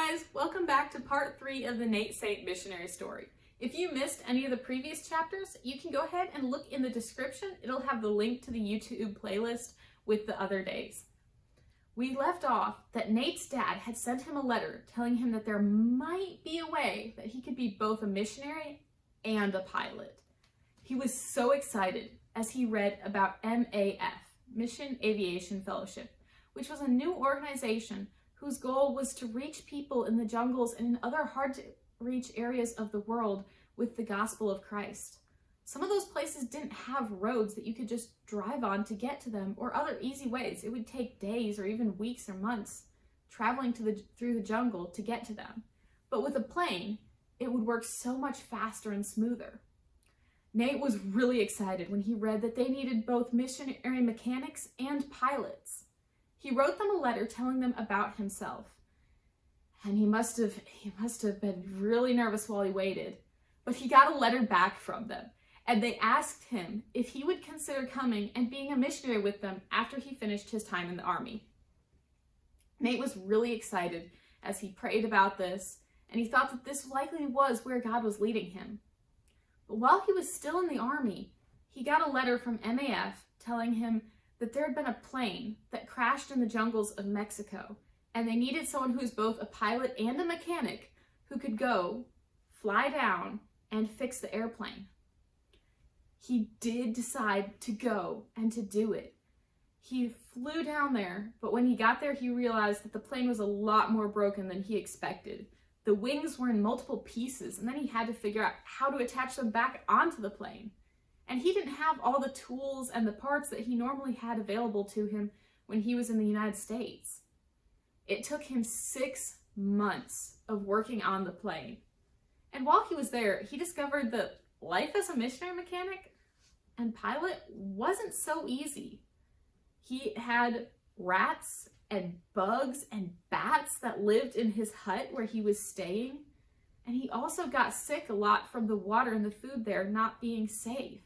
guys, welcome back to part 3 of the Nate Saint missionary story. If you missed any of the previous chapters, you can go ahead and look in the description. It'll have the link to the YouTube playlist with the other days. We left off that Nate's dad had sent him a letter telling him that there might be a way that he could be both a missionary and a pilot. He was so excited as he read about MAF, Mission Aviation Fellowship, which was a new organization whose goal was to reach people in the jungles and in other hard-to-reach areas of the world with the gospel of Christ. Some of those places didn't have roads that you could just drive on to get to them or other easy ways. It would take days or even weeks or months traveling through the jungle to get to them. But with a plane, it would work so much faster and smoother. Nate was really excited when he read that they needed both missionary mechanics and pilots. He wrote them a letter telling them about himself. And he must have been really nervous while he waited. But he got a letter back from them. And they asked him if he would consider coming and being a missionary with them after he finished his time in the army. Nate was really excited as he prayed about this, and he thought that this likely was where God was leading him. But while he was still in the army, he got a letter from MAF telling him that there had been a plane that crashed in the jungles of Mexico, and they needed someone who's both a pilot and a mechanic who could go, fly down, and fix the airplane. He did decide to go and to do it. He flew down there, but when he got there, he realized that the plane was a lot more broken than he expected. The wings were in multiple pieces, and then he had to figure out how to attach them back onto the plane. And he didn't have all the tools and the parts that he normally had available to him when he was in the United States. It took him 6 months of working on the plane. And while he was there, he discovered that life as a missionary mechanic and pilot wasn't so easy. He had rats and bugs and bats that lived in his hut where he was staying. And he also got sick a lot from the water and the food there not being safe.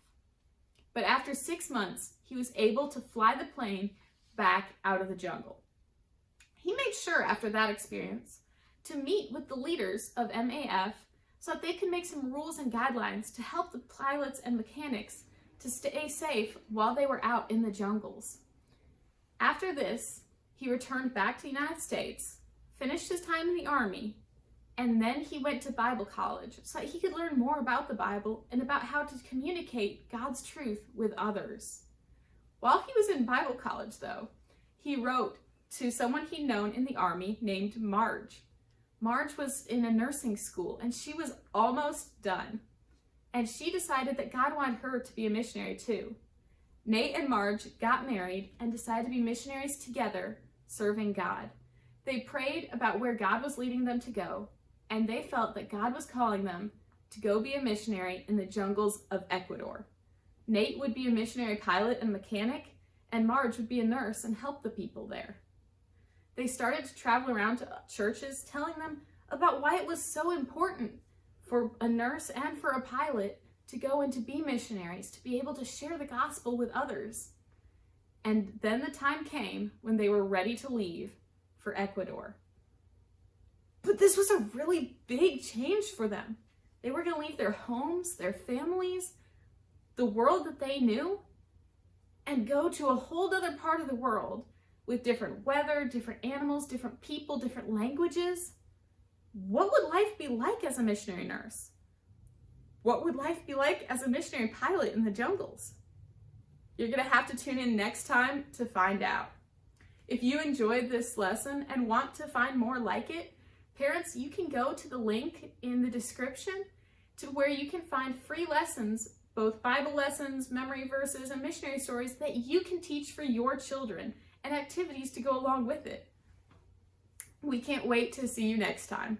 But after 6 months, he was able to fly the plane back out of the jungle. He made sure after that experience to meet with the leaders of MAF so that they could make some rules and guidelines to help the pilots and mechanics to stay safe while they were out in the jungles. After this, he returned back to the United States, finished his time in the army, and then he went to Bible college so that he could learn more about the Bible and about how to communicate God's truth with others. While he was in Bible college, though, he wrote to someone he'd known in the army named Marge. Marge was in a nursing school and she was almost done. And she decided that God wanted her to be a missionary too. Nate and Marge got married and decided to be missionaries together, serving God. They prayed about where God was leading them to go, and they felt that God was calling them to go be a missionary in the jungles of Ecuador. Nate would be a missionary pilot and mechanic, and Marge would be a nurse and help the people there. They started to travel around to churches telling them about why it was so important for a nurse and for a pilot to go and to be missionaries, to be able to share the gospel with others. And then the time came when they were ready to leave for Ecuador. But this was a really big change for them. They were going to leave their homes, their families, the world that they knew, and go to a whole other part of the world with different weather, different animals, different people, different languages. What would life be like as a missionary nurse? What would life be like as a missionary pilot in the jungles? You're going to have to tune in next time to find out. If you enjoyed this lesson and want to find more like it, parents, you can go to the link in the description to where you can find free lessons, both Bible lessons, memory verses, and missionary stories that you can teach for your children and activities to go along with it. We can't wait to see you next time.